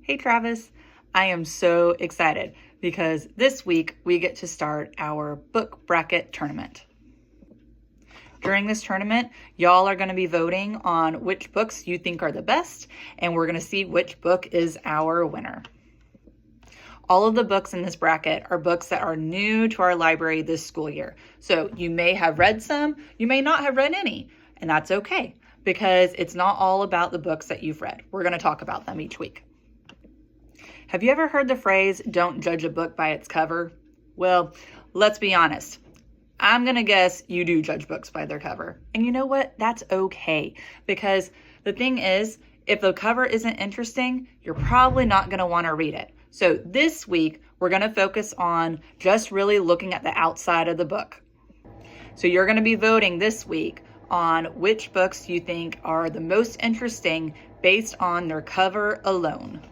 Hey Travis, I am so excited because this week we get to start our book bracket tournament. During this tournament, y'all are going to be voting on which books you think are the best, and we're going to see which book is our winner. All of the books in this bracket are books that are new to our library this school year. So you may have read some, you may not have read any, and that's okay because it's not all about the books that you've read. We're going to talk about them each week. Have you ever heard the phrase, don't judge a book by its cover? Well, let's be honest. I'm going to guess you do judge books by their cover. And you know what? That's okay. Because the thing is, if the cover isn't interesting, you're probably not going to want to read it. So this week, we're going to focus on just really looking at the outside of the book. So you're going to be voting this week on which books you think are the most interesting based on their cover alone.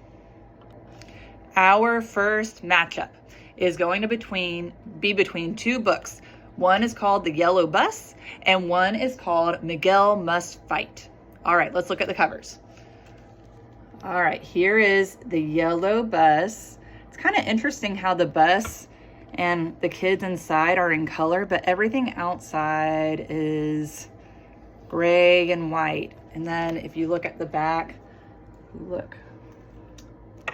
Our first matchup is going to be between two books. One is called The Yellow Bus and one is called Miguel Must Fight. All right, let's look at the covers. All right, here is The Yellow Bus. It's kind of interesting how the bus and the kids inside are in color, but everything outside is gray and white. And then if you look at the back, look,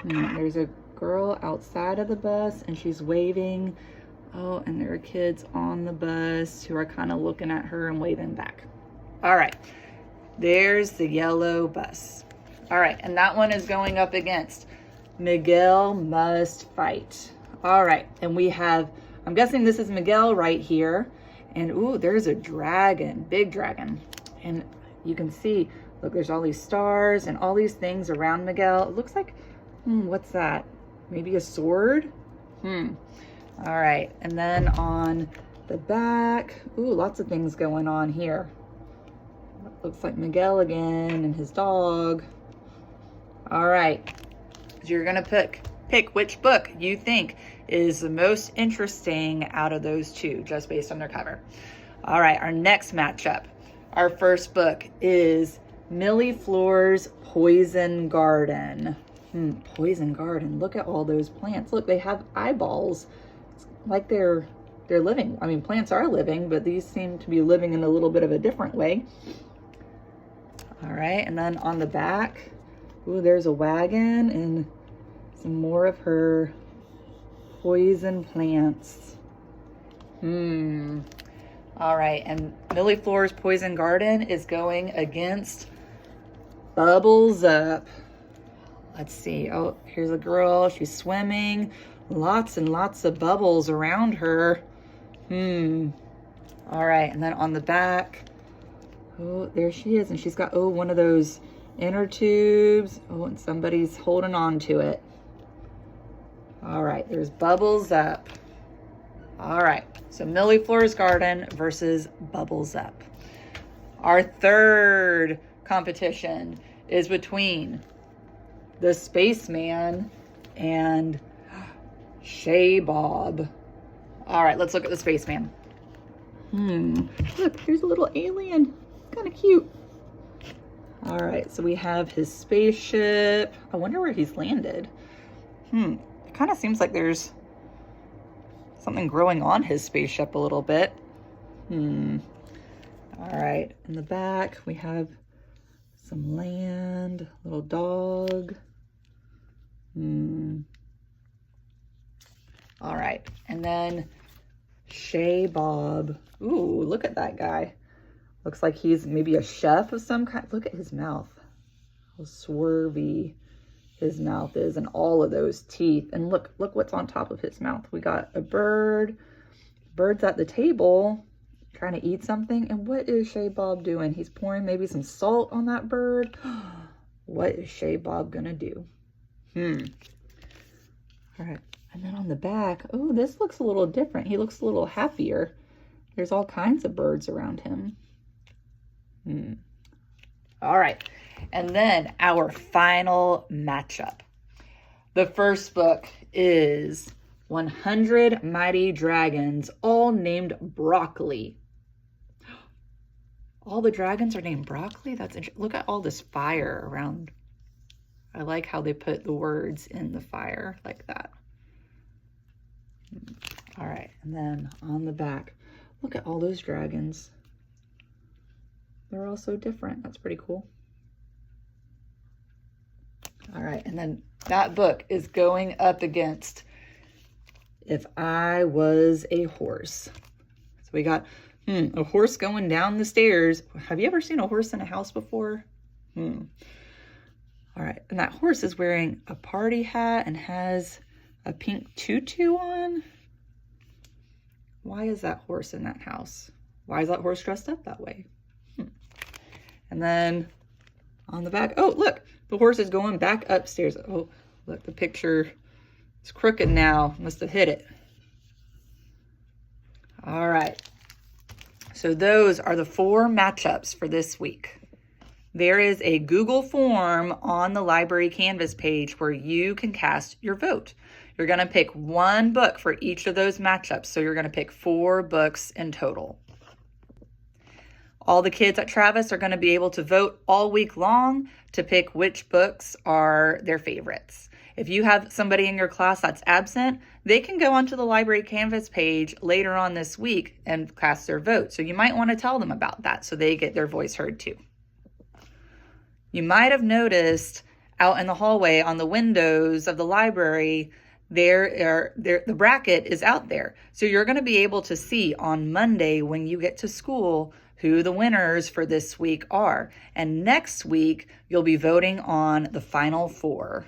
there's a girl outside of the bus and she's waving. Oh, and there are kids on the bus who are kind of looking at her and waving back. All right, there's The Yellow Bus. All right, and that one is going up against Miguel Must Fight. All right, and we have, I'm guessing this is Miguel right here. And ooh, there's a dragon, big dragon. And you can see, look, there's all these stars and all these things around Miguel. It looks like, what's that? Maybe a sword? All right, and then on the back, ooh, lots of things going on here. Looks like Miguel again and his dog. All right, so you're gonna pick which book you think is the most interesting out of those two, just based on their cover. All right, our next matchup, our first book is Millie Floor's Poison Garden. Poison Garden, look at all those plants. Look, they have eyeballs. It's like they're living. I mean, plants are living, but these seem to be living in a little bit of a different way. All right, and then on the back, ooh, there's a wagon and some more of her poison plants. All right, and Millie Floor's Poison Garden is going against Bubbles Up. Let's see. Oh, here's a girl. She's swimming. Lots and lots of bubbles around her. All right, and then on the back, oh, there she is. And she's got, one of those inner tubes. Oh, and somebody's holding on to it. All right, there's Bubbles Up. All right, so Millie Floor's Garden versus Bubbles Up. Our third competition is between The Spaceman and Shay Bob. All right, let's look at The Spaceman. Look, here's a little alien. Kind of cute. All right, so we have his spaceship. I wonder where he's landed. It kind of seems like there's something growing on his spaceship a little bit. All right, in the back, we have some land, little dog. All right, and then Shay Bob. Ooh, look at that guy. Looks like he's maybe a chef of some kind. Look at his mouth. How swervy his mouth is and all of those teeth. And look what's on top of his mouth. We got a bird. Bird's at the table trying to eat something. And what is Shay Bob doing? He's pouring maybe some salt on that bird. What is Shay Bob gonna do? All right, and then on the back, oh, this looks a little different. He looks a little happier. There's all kinds of birds around him. All right, and then our final matchup. The first book is 100 Mighty Dragons, all named Broccoli. All the dragons are named Broccoli? That's interesting. Look at all this fire around I like how they put the words in the fire like that. All right, and then on the back, look at all those dragons. They're all so different. That's pretty cool. All right, and then that book is going up against If I Was a Horse. So we got a horse going down the stairs. Have you ever seen a horse in a house before? All right, and that horse is wearing a party hat and has a pink tutu on. Why is that horse in that house? Why is that horse dressed up that way? And then on the back, oh, look, the horse is going back upstairs. Oh, look, the picture is crooked now. Must have hit it. All right. So those are the 4 matchups for this week. There is a Google form on the library Canvas page where you can cast your vote. You're going to pick 1 book for each of those matchups. So you're going to pick 4 books in total. All the kids at Travis are going to be able to vote all week long to pick which books are their favorites. If you have somebody in your class that's absent, they can go onto the library Canvas page later on this week and cast their vote. So you might want to tell them about that so they get their voice heard too. You might have noticed out in the hallway on the windows of the library, the bracket is out there. So you're going to be able to see on Monday when you get to school who the winners for this week are. And next week, you'll be voting on the final 4.